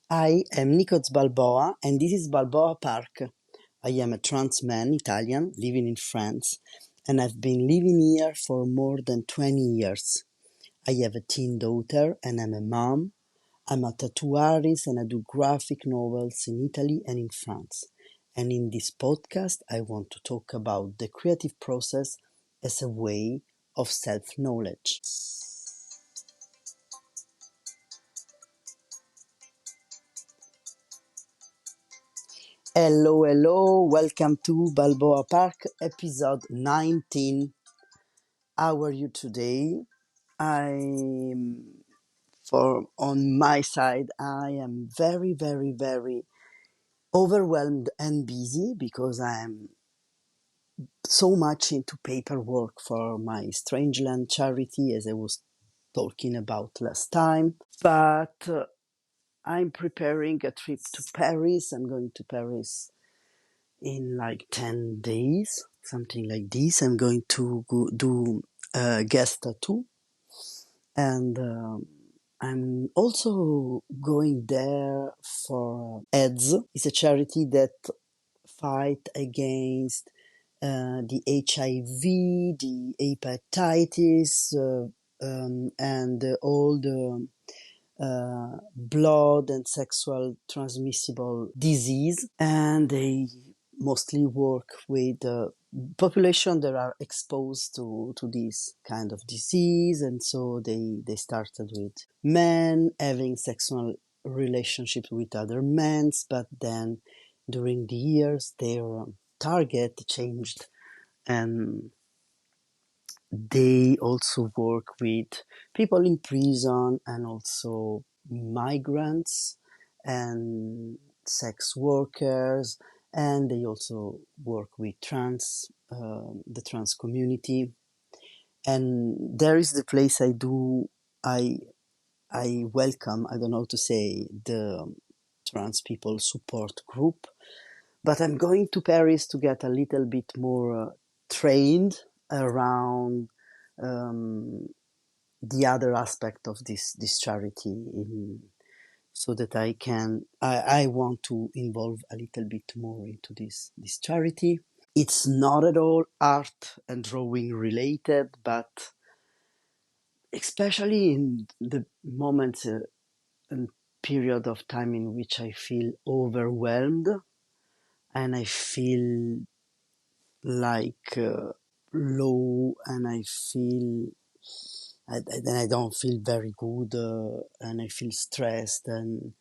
I am Nicoz Balboa and this is Balboa Park. I am a trans man, Italian, living in France, and I've been living here for more than 20 years. I have a teen daughter and I'm a mom. I'm a tattoo artist and I do graphic novels in Italy and in France. And in this podcast, I want to talk about the creative process as a way of self-knowledge. Hello, hello, welcome to Balboa Park, episode 19. How are you today? On my side, I am very, very, very overwhelmed and busy because I am so much into paperwork for my Strangeland charity, as I was talking about last time. But I'm preparing a trip to Paris. I'm going to Paris in like 10 days, something like this. I'm going to go do a guest tattoo, and I'm also going there for AIDS. It's a charity that fight against the HIV, the hepatitis, and all the blood and sexual transmissible disease, and they mostly work with population that are exposed to this kind of disease. And so they started with men having sexual relationships with other men, but then during the years their target changed, and they also work with people in prison and also migrants and sex workers, and they also work with the trans community. And there is the place I I welcome, I don't know how to say, the trans people support group. But I'm going to Paris to get a little bit more trained around um, the other aspect of this charity, so that I want to involve a little bit more into this charity. It's not at all art and drawing related, but especially in the moments and period of time in which I feel overwhelmed and I feel like low, and I feel then I don't feel very good, and I feel stressed, and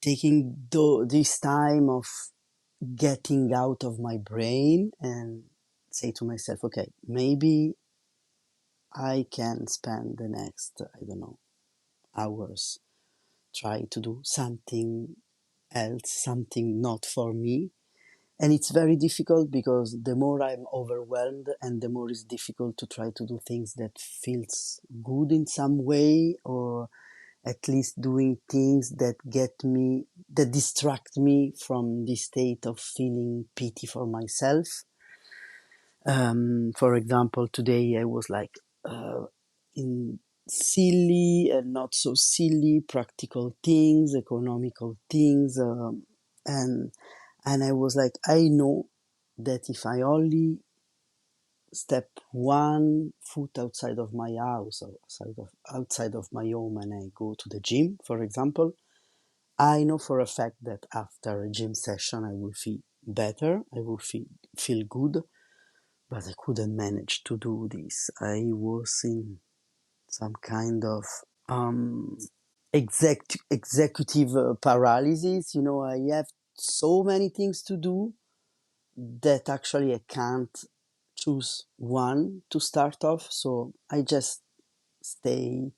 taking this time of getting out of my brain and say to myself, okay, maybe I can spend the next, I don't know, hours try to do something else, something not for me. And it's very difficult because the more I'm overwhelmed and the more it's difficult to try to do things that feels good in some way, or at least doing things that distract me from the state of feeling pity for myself. For example, today I was like in silly and not so silly practical things, economical things, and I was like, I know that if I only step one foot outside of my house, or outside of my home, and I go to the gym, for example, I know for a fact that after a gym session I will feel better, I will feel good, but I couldn't manage to do this. I was in some kind of um, executive paralysis. You know, I have so many things to do that actually I can't choose one to start off. So I just stay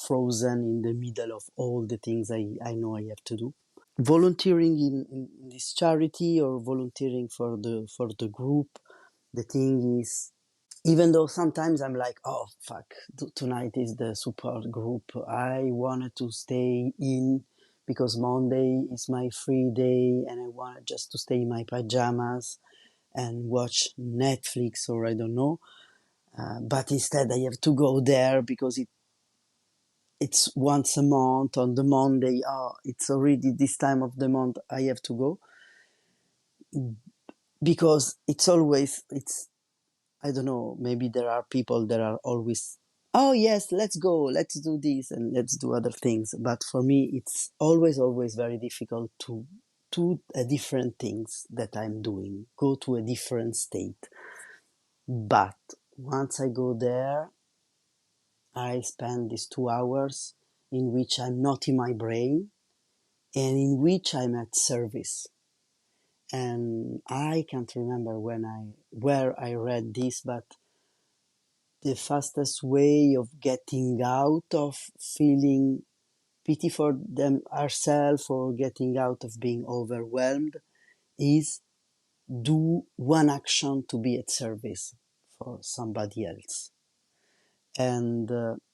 frozen in the middle of all the things I know I have to do. Volunteering in this charity, or volunteering for the group, the thing is, even though sometimes I'm like, oh fuck, tonight is the support group, I wanted to stay in because Monday is my free day and I wanted just to stay in my pajamas and watch Netflix, or I don't know. But instead I have to go there because it's once a month on the Monday. Oh, it's already this time of the month. I have to go because it's I don't know. Maybe there are people that are always, oh yes, let's go, let's do this, and let's do other things. But for me, it's always very difficult to do a different things that I'm doing. Go to a different state. But once I go there, I spend these 2 hours in which I'm not in my brain and in which I'm at service. And I can't remember where I read this, but the fastest way of getting out of feeling pity for them ourselves or getting out of being overwhelmed is do one action to be at service for somebody else. And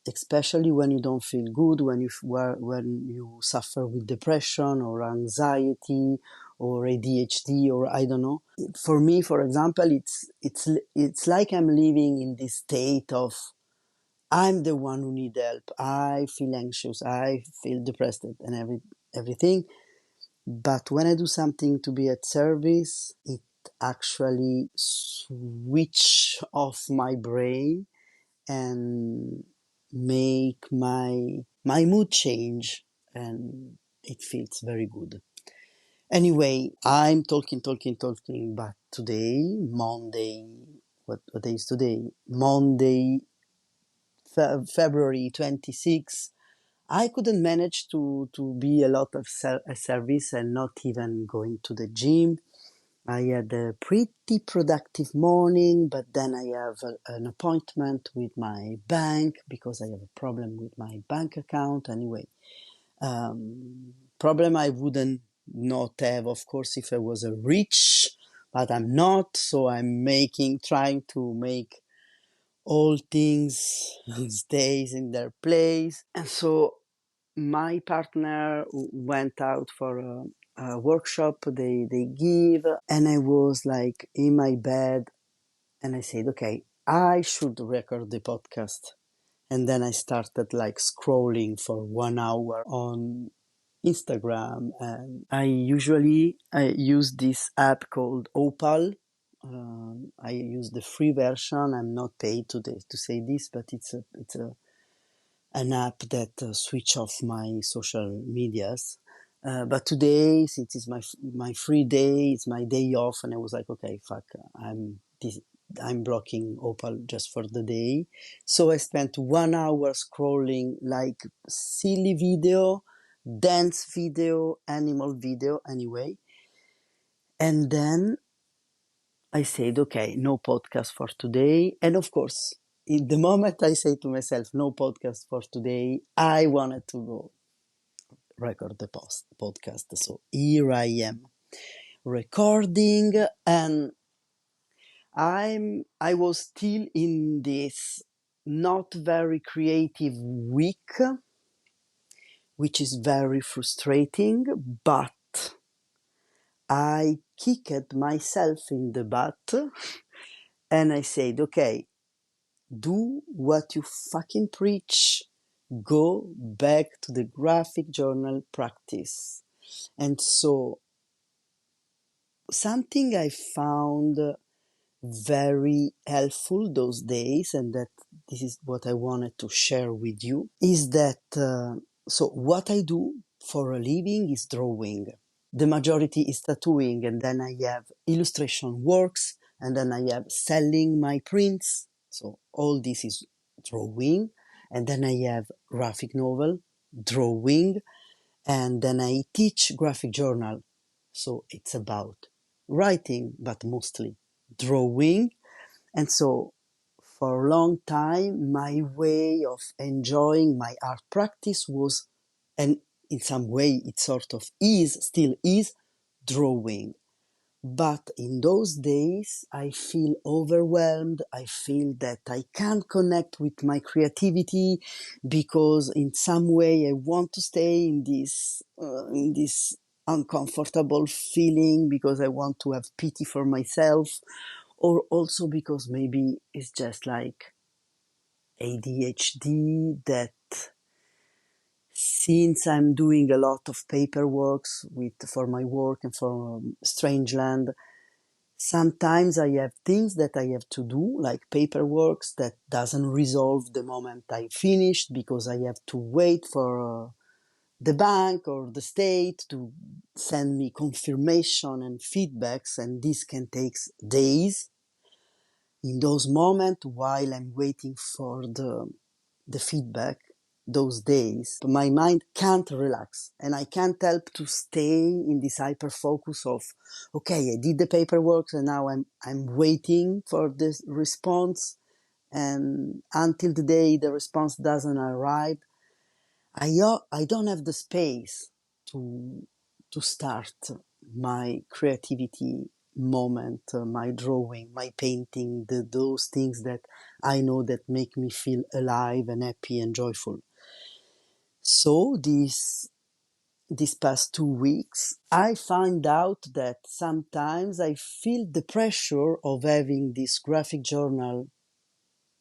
especially when you don't feel good, when you suffer with depression or anxiety or ADHD or I don't know. For me, for example, it's like I'm living in this state of I'm the one who need help. I feel anxious. I feel depressed and everything. But when I do something to be at service, it actually switch off my brain and make my mood change, and it feels very good. Anyway, I'm talking, but today, Monday, what day is today? Monday, February 26th, I couldn't manage to be a lot of service and not even going to the gym. I had a pretty productive morning, but then I have an appointment with my bank because I have a problem with my bank account. Anyway, problem I wouldn't not have, of course, if I was a rich, but I'm not. So I'm trying to make all things stays in their place. And so my partner went out for a workshop they give, and I was like in my bed and I said, okay, I should record the podcast. And then I started like scrolling for 1 hour on Instagram, and I use this app called Opal. I use the free version. I'm not paid to say this, but it's an app that switch off my social medias. But today, since it's my free day, it's my day off, and I was like, okay, fuck, I'm blocking Opal just for the day. So I spent 1 hour scrolling like silly video, dance video, animal video, anyway. And then I said, okay, no podcast for today. And of course, in the moment I say to myself, no podcast for today, I wanted to go record the podcast. So here I am recording, and I was still in this not very creative week, which is very frustrating, but I kicked myself in the butt and I said, okay, do what you fucking preach. Go back to the graphic journal practice. And so something I found very helpful those days, and that this is what I wanted to share with you, is that so what I do for a living is drawing. The majority is tattooing, and then I have illustration works, and then I have selling my prints. So all this is drawing, and then I have graphic novel, drawing, and then I teach graphic journal. So it's about writing, but mostly drawing. And so for a long time, my way of enjoying my art practice was, and in some way it sort of still is, drawing. But in those days, I feel overwhelmed. I feel that I can't connect with my creativity because in some way I want to stay in this uncomfortable feeling because I want to have pity for myself, or also because maybe it's just like ADHD that Since I'm doing a lot of paperwork for my work and for Strangeland, sometimes I have things that I have to do, like paperwork that doesn't resolve the moment I finished because I have to wait for the bank or the state to send me confirmation and feedbacks, and this can take days. In those moments, while I'm waiting for the feedback, those days, my mind can't relax, and I can't help to stay in this hyper focus of, okay, I did the paperwork, and now I'm waiting for this response, and until the day the response doesn't arrive, I don't have the space to start my creativity moment, my drawing, my painting, those things that I know that make me feel alive and happy and joyful. So these past 2 weeks, I find out that sometimes I feel the pressure of having this graphic journal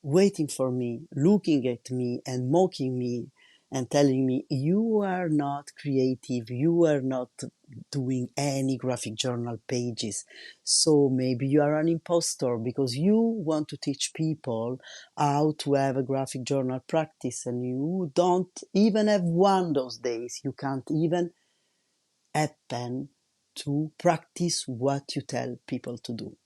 waiting for me, looking at me and mocking me and telling me, you are not creative, you are not doing any graphic journal pages. So maybe you are an imposter because you want to teach people how to have a graphic journal practice and you don't even have one those days. You can't even happen to practice what you tell people to do.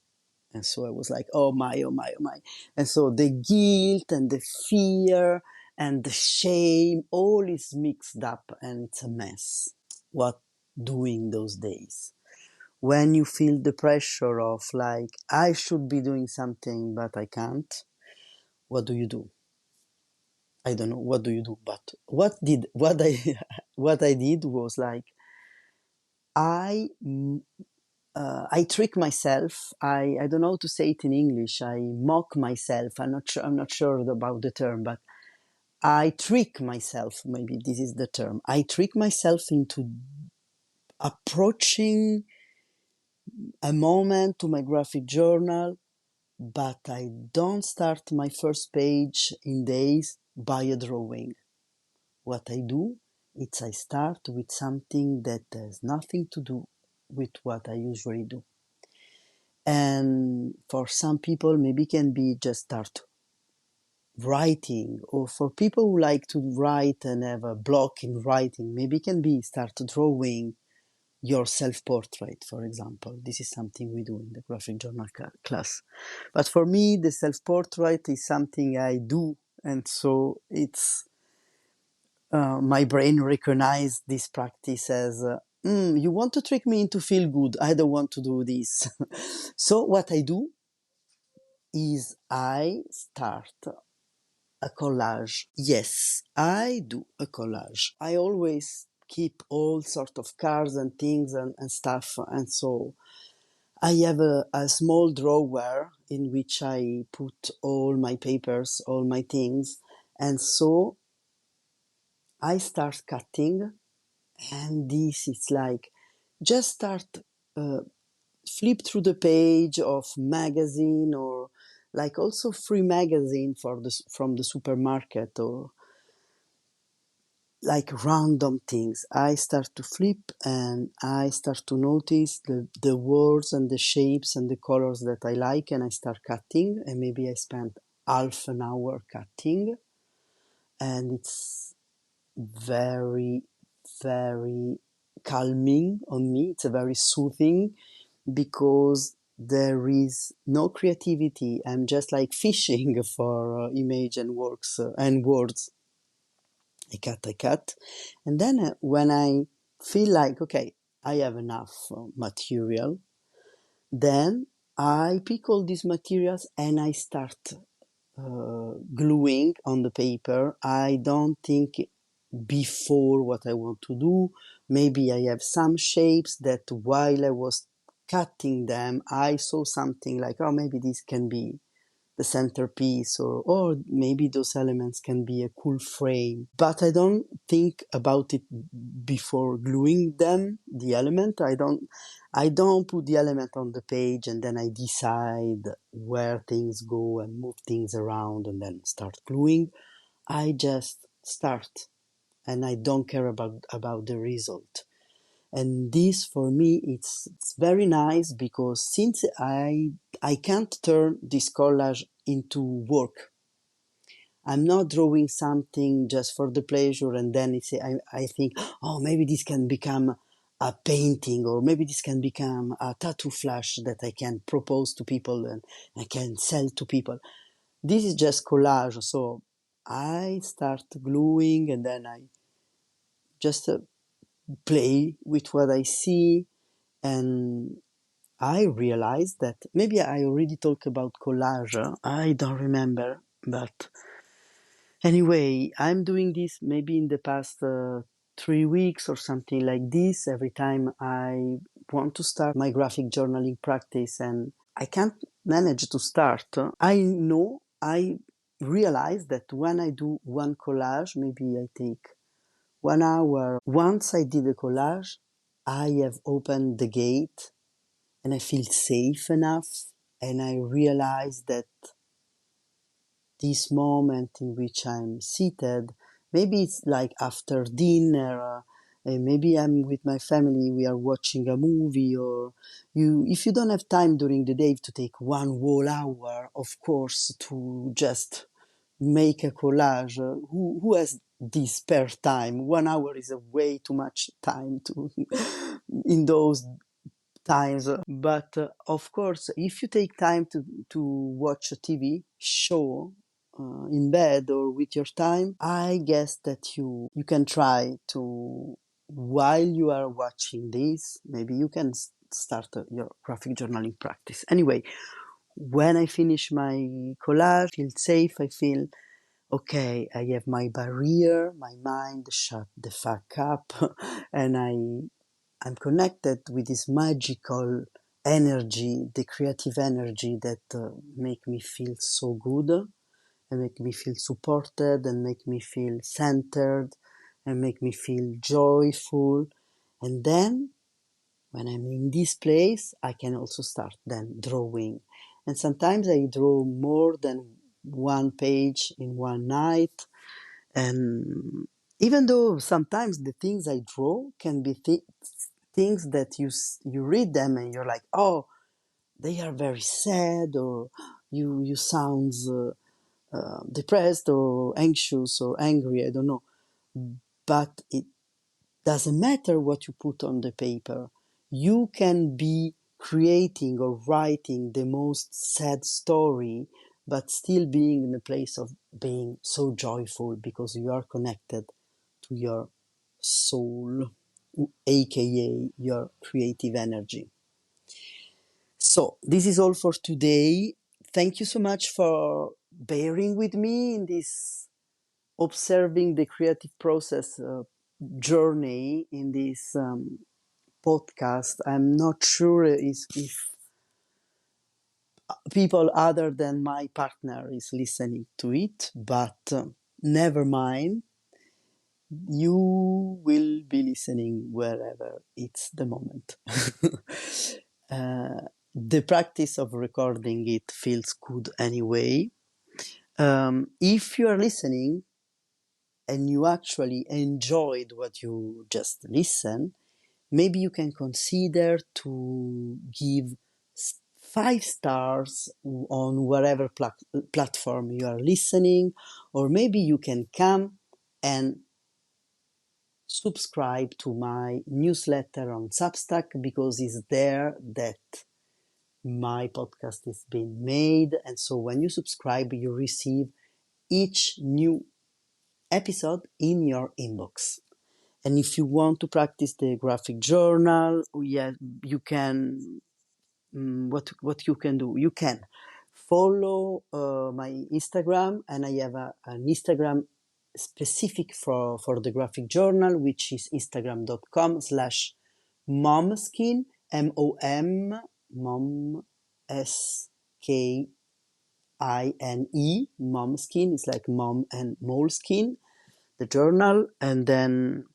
And so I was like, oh my, oh my, oh my. And so the guilt and the fear and the shame, all is mixed up and it's a mess. What doing those days? When you feel the pressure of like, I should be doing something, but I can't, what do you do? I don't know, what do you do? But what I, what I did was like, I I trick myself. I don't know how to say it in English. I mock myself. I'm not sure about the term, but I trick myself. Maybe this is the term. I trick myself into approaching a moment to my graphic journal, but I don't start my first page in days by a drawing. What I do is I start with something that has nothing to do with what I usually do. And for some people, maybe can be just start writing, or for people who like to write and have a block in writing, maybe can be start drawing your self-portrait, for example. This is something we do in the graphic journal class. But for me, the self-portrait is something I do, and so it's my brain recognized this practice as you want to trick me into feel good. I don't want to do this. So what I do is I start a collage. Yes, I do a collage. I always keep all sort of cards and things and stuff. And so I have a small drawer in which I put all my papers, all my things. And so I start cutting, and this is like just start uh, flip through the page of magazine, or like also free magazine from the supermarket, or like random things. I start to flip and I start to notice the words and the shapes and the colors that I like, and I start cutting, and maybe I spend half an hour cutting, and it's very, very calming on me. It's a very soothing because there is no creativity. I'm just like fishing for image and works and words. I cut. And then when I feel like, okay, I have enough material, then I pick all these materials and I start gluing on the paper. I don't think before what I want to do. Maybe I have some shapes that while I was cutting them, I saw something like, oh, maybe this can be the centerpiece, or maybe those elements can be a cool frame. But I don't think about it before gluing them, the element. I don't put the element on the page and then I decide where things go and move things around and then start gluing. I just start and I don't care about the result. And this for me, it's very nice because since I can't turn this collage into work. I'm not drawing something just for the pleasure and then I think, oh, maybe this can become a painting or maybe this can become a tattoo flash that I can propose to people and I can sell to people. This is just collage. So I start gluing and then I just play with what I see. And I realized that maybe I already talked about collage. I don't remember, but anyway, I'm doing this maybe in the past 3 weeks or something like this. Every time I want to start my graphic journaling practice and I can't manage to start, I realize that when I do one collage, maybe I take 1 hour. Once I did a collage, I have opened the gate and I feel safe enough and I realize that this moment in which I'm seated, maybe it's like after dinner, and maybe I'm with my family, we are watching a movie, or if you don't have time during the day to take one whole hour, of course, to just make a collage, who has this spare time? 1 hour is a way too much time to in those times. But of course, if you take time to watch a TV show in bed or with your time, I guess that you can try to, while you are watching this, maybe you can start your graphic journaling practice. Anyway, when I finish my collage, I feel safe, I feel okay, I have my barrier, my mind shut the fuck up, and I'm connected with this magical energy, the creative energy that make me feel so good and make me feel supported and make me feel centered and make me feel joyful. And then when I'm in this place, I can also start then drawing. And sometimes I draw more than one page in one night. And even though sometimes the things I draw can be things that you read them and you're like, oh, they are very sad, or you sound depressed or anxious or angry. I don't know, but it doesn't matter what you put on the paper. You can be creating or writing the most sad story, but still being in a place of being so joyful because you are connected to your soul, aka your creative energy. So, this is all for today. Thank you so much for bearing with me in this observing the creative process journey in this podcast. I'm not sure if people other than my partner is listening to it, but never mind. You will be listening wherever it's the moment. The practice of recording it feels good anyway. If you are listening and you actually enjoyed what you just listened, maybe you can consider to give 5 stars on whatever platform you are listening, or maybe you can come and subscribe to my newsletter on Substack, because it's there that my podcast is being made. And so when you subscribe, you receive each new episode in your inbox. And if you want to practice the graphic journal, yeah, you can. What you can do? You can follow my Instagram, and I have an Instagram specific for the graphic journal, which is instagram.com/momskin, MOM, mom, SKINE, momskin. It's like mom and moleskin, the journal. And then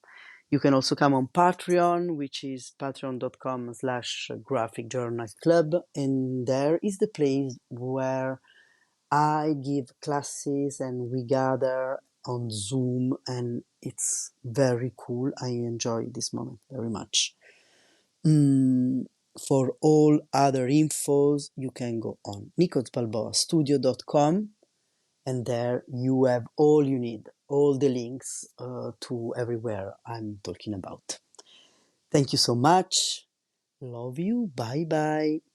you can also come on Patreon, which is patreon.com/graphic journal club. And there is the place where I give classes and we gather on Zoom, and it's very cool. I enjoy this moment very much. For all other infos, you can go on nikosbalboastudio.com, and there you have all you need, all the links to everywhere I'm talking about. Thank you so much. Love you. Bye bye.